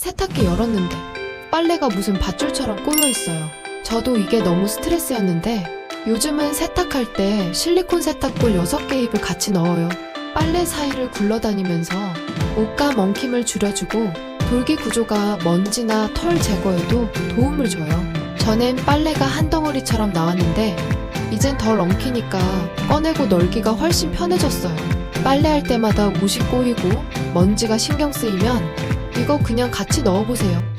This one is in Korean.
세탁기 열었는데 빨래가 무슨 밧줄처럼 꼬여 있어요. 저도 이게 너무 스트레스였는데 요즘은 세탁할 때 실리콘 세탁볼 6개 잎을 같이 넣어요. 빨래 사이를 굴러다니면서 옷감 엉킴을 줄여주고 돌기 구조가 먼지나 털 제거에도 도움을 줘요. 전엔 빨래가 한 덩어리처럼 나왔는데 이젠 덜 엉키니까 꺼내고 널기가 훨씬 편해졌어요. 빨래할 때마다 옷이 꼬이고 먼지가 신경 쓰이면 이거 그냥 같이 넣어보세요.